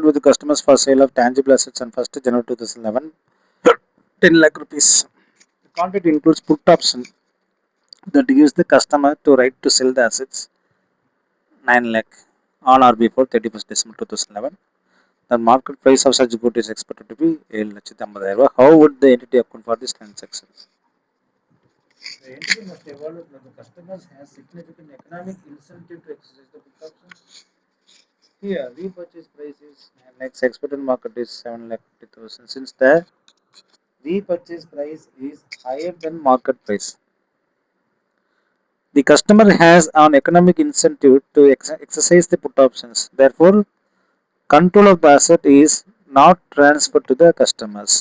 entered with the customers for sale of tangible assets on 1st January 2011, 10 lakh rupees. The contract includes put option that gives the customer to right to sell the assets 9 lakh on or before 31st December 2011. The market price of such good is expected to be 7,50,000. How would the entity account for this transaction? The entity must evaluate that the customers have significant economic incentive to exercise the put option. Here, repurchase price is 9 lakhs, expected market is 7,50,000. Since the repurchase price is higher than market price, the customer has an economic incentive to exercise the put options. Therefore, control of the asset is not transferred to the customers.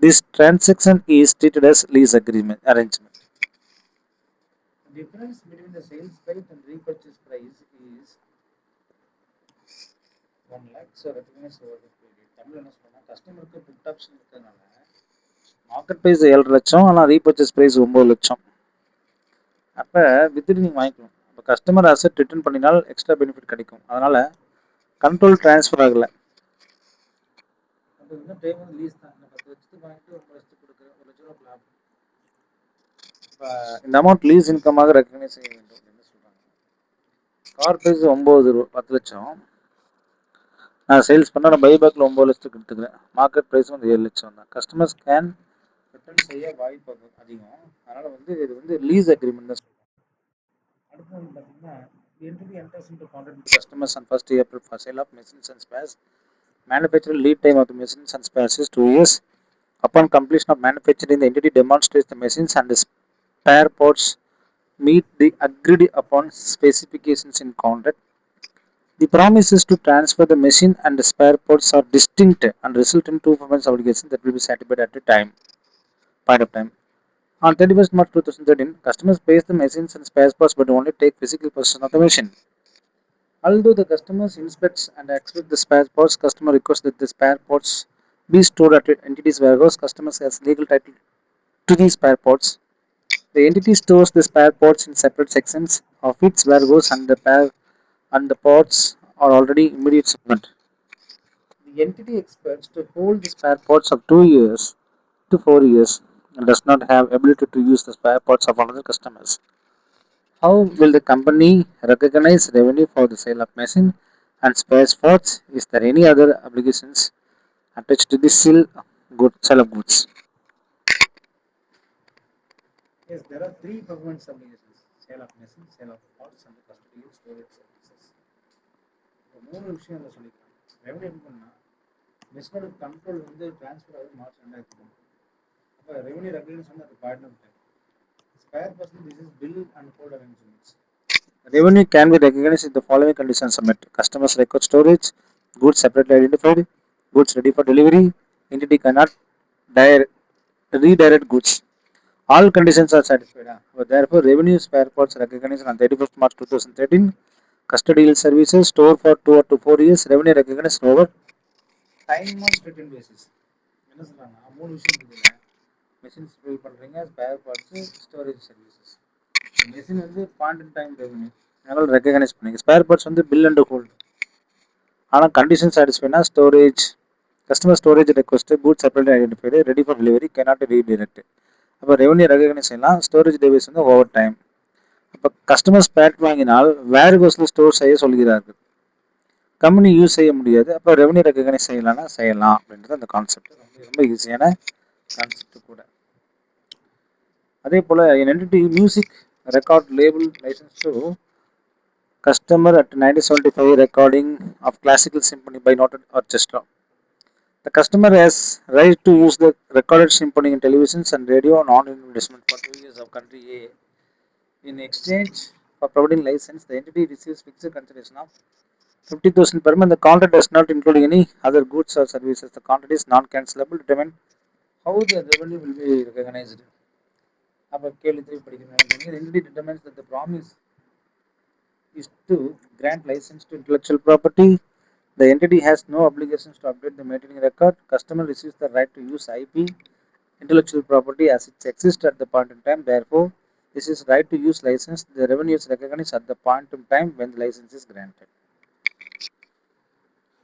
This transaction is treated as lease agreement arrangement. The difference between the sales price and repurchase price is 1 lakh. So recognized over the period. Tamil என்ன சொல்றேன்னா கஸ்டமருக்கு put option இருக்கிறதுனால market price 7 லட்சம் ஆனால் repurchase price 9 லட்சம். அப்போ வித்துட்டு நீங்கள் வாங்கிக்கணும். இப்போ கஸ்டமர் அசெட் ரிட்டர்ன் பண்ணினால் எக்ஸ்ட்ரா பெனிஃபிட் கிடைக்கும். அதனால கண்ட்ரோல் டிரான்ஸ்ஃபர் ஆகலை. அப்போ இந்த டைம் வந்து லீஸ் தான். 10 லட்சத்துக்கு வாங்கிட்டு 1 லட்சத்துக்கு கொடுக்குற 1 லட்ச ரூபா லாபம். இப்போ இந்த அமௌண்ட் லீஸ் இன்கமாக ரெக்கக்னைஸ் செய்ய வேண்டும் அப்படின்னு சொல்கிறாங்க. கார் ப்ரைஸ் 9 ரூபா 10 லட்சம். நான் சேல்ஸ் பண்ணால் நான் பைபேக்கில் 9 லட்சத்துக்கு எடுத்துக்கிறேன். மார்க்கெட் ப்ரைஸ் வந்து 7 லட்சம் தான். கஸ்டமர்ஸ் கேன் ரிட்டர்ன் செய்ய வாய்ப்பு அதிகம். அதனால் வந்து இது வந்து லீஸ் அக்ரிமெண்ட் தான் சொல்லுவாங்க. அடுத்து வந்து பார்த்தீங்கன்னா entity enters into contract with customers on 1st April for sale of machines and spares. Manufacturing lead time of the machines and spares is 2 years. Upon completion of manufacturing, the entity demonstrates the machines and the spare parts meet the agreed upon specifications in contract. The promises to transfer the machine and the spare parts are distinct and result in two performance obligations that will be satisfied at a point of time. On 31st March 2013, customers pays the machines and spare parts but only take physical possession of the machine. Although the customers inspects and expect the spare parts, customer requests that the spare parts be stored at entity's warehouse. Customers has legal title to these spare parts. The entity stores the spare parts in separate sections of its warehouse and the parts are already immediate shipment. The entity expects to hold the spare parts of 2 years to 4 years and does not have ability to use the spare parts of other customers. How will the company recognize revenue for the sale of machine and spare parts? Is there any other obligations attached to the sale of goods? Yes, there are 3 performance obligations: sale of machine, sale of parts, and custody and storage services. இப்போ 3 விஷயம் அதில் சொல்லிக்கலாம். Revenue எப்படி பண்ணால் மிஷினோட control வந்து transfer ஆகுது March 2003. அப்போ ரெவன்யூ ரெகுலேஷன் வந்து அது point of time. Spare parts, this is bill and hold arrangements. Revenue can be recognized if the following conditions are met: customers record storage, goods separately identified, goods ready for delivery, entity cannot redirect goods. All conditions are satisfied. Therefore, revenue spare parts recognized on 31st March 2013. Custodial services store for 2 to 4 years. Revenue recognized over time on written basis. என்ன சொல்றாங்க? 3 விஷயம் இருக்குதுல்ல. Machines bill பண்ணுறீங்க, spare parts, storage services. Machine வந்து point in time revenue அதனால் recognise பண்ணுங்க. Spare parts வந்து bill and hold. ஆனால் கண்டிஷன் சாட்டிஸ்ஃபைனா storage customer storage request, good separate identified, ready for delivery, cannot redirect. அப்போ ரெவன்யூ ரெகனைஸ் செய்யலாம். Storage device வந்து over time. அப்போ கஸ்டமர் ஸ்பேர் வாங்கினால் வேர் ஹவுஸில் ஸ்டோர் செய்ய சொல்கிறார்கள். கம்பெனி யூஸ் செய்ய முடியாது. அப்போ ரெவன்யூ ரெகனைஸ் செய்யலாம்னா செய்யலாம் அப்படின்றது அந்த கான்செப்ட். ரொம்ப ஈஸியான கான்செப்ட் கூட. அதே போல் an entity music record label licenses to customer at 1975 recording of classical symphony by noted orchestra. The customer has right to use the recorded symphony in televisions and radio on non-investment for 2 years of country A. In exchange for providing license, the entity receives fixed consideration of 50,000 per month. The contract does not include any other goods or services. The contract is non-cancelable. Determine how the revenue will be recognized. அப்போ கேள்வி 3 படிக்கிறேன். The entity determines that the promise is to grant license to intellectual property. The entity has no obligations to update the maintaining record. Customer receives the right to use IP, intellectual property, as it exists at the point in time. Therefore, this is right to use license. The revenue is recognized at the point in time when the license is granted.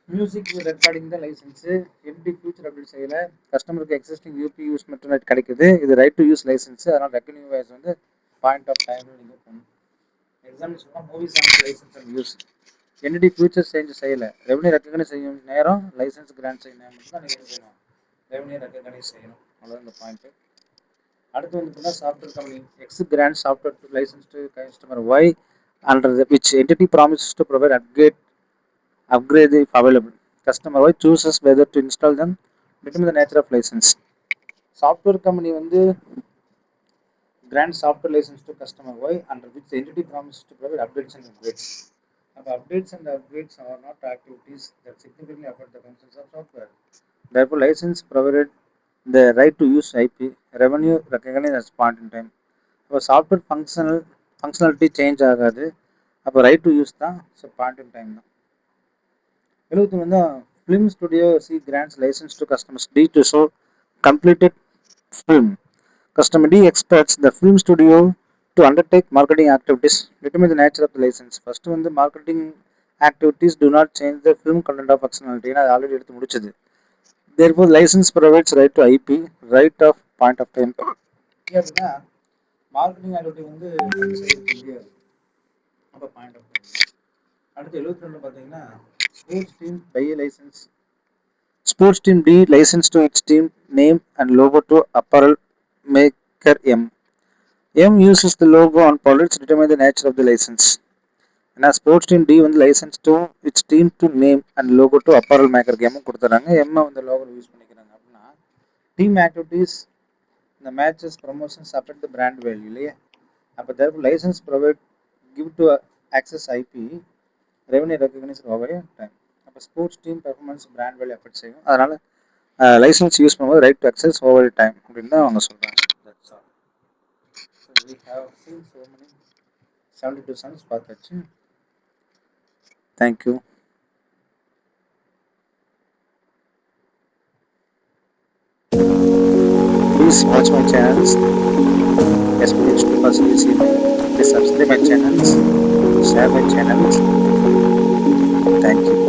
Music recording தான் licence. Empty future அப்படி செய்யல. கஸ்டமருக்கு existing UP use மட்டும் கிடைக்குது. இது right to use licence. அதனால recognising வாய்ஸ் வந்து பாயிண்ட் ஆஃப் டைம் நீங்கள் போகணும். எக்ஸாம்பிள் சொன்னால் movie songs licence and use. என்டி ஃபியூச்சர் சேஞ்ச் செய்யலை. ரெவன்யூ ரெக்கக்னைஸ் செய்யும் நேரம் லைசன்ஸ் கிராண்ட் செய்யும் நேரம் மட்டும் தான் நீங்கள் செய்யணும். ரெவன்யூ ரெக்கக்னைஸ் செய்யணும். அவ்வளோதான் இந்த பாயிண்ட். அடுத்து வந்து software company X grant software to licence to customer Y under which entity promises to provide upgrade if available. Customer Y chooses whether to install them, determine the nature of license. Software company வந்து grant software license to customer Y under which the entity promises to provide updates and upgrades. Now, updates and upgrades are not activities that significantly affect the functions of software. Therefore, license provided the right to use IP, revenue recognized as point in time. இப்போ software functionality change ஆகாது. அப்போ right to use தான். So point in time தான். 71 film studio C grants license to customers D to show completed film. Customer D expects the film studio to undertake marketing activities. Determine the nature of the license. First one, the marketing activities do not change the film content of functionality. I already எடுத்து முடிச்சது. Therefore, license provides right to IP, right of point of time. அப்படின்னா marketing activity வந்து செய்யறதுக்கு முடியாது. அப்போ point of time. அடுத்து 72 பார்த்தீங்கன்னா sports team buy licence. Sports team D license to its team name and logo to apparel maker M. M uses the logo on products. Determine the nature of the license. ஏன்னா sports team டி வந்து license to its team to name and logo to apparel maker கேமும் கொடுத்துறாங்க. MI வந்து logo use பண்ணிக்கிறாங்க. அப்படின்னா team activities இந்த matches promotions affect the brand value இல்லையா. அப்போ therefore license provide give to access IP revenue recognise over time. அப்போ sports team performance brand value affect செய்யும். அதனால லைசன்ஸ் யூஸ் பண்ணும்போது right to access over time அப்படின்னு தான் அவங்க சொல்கிறாங்க. That's all. So we have seen so many 72 sums பார்த்தாச்சு. Thank you. Please watch my channels. Especially first you see me. Please subscribe my channels. Share my channels. Thank you.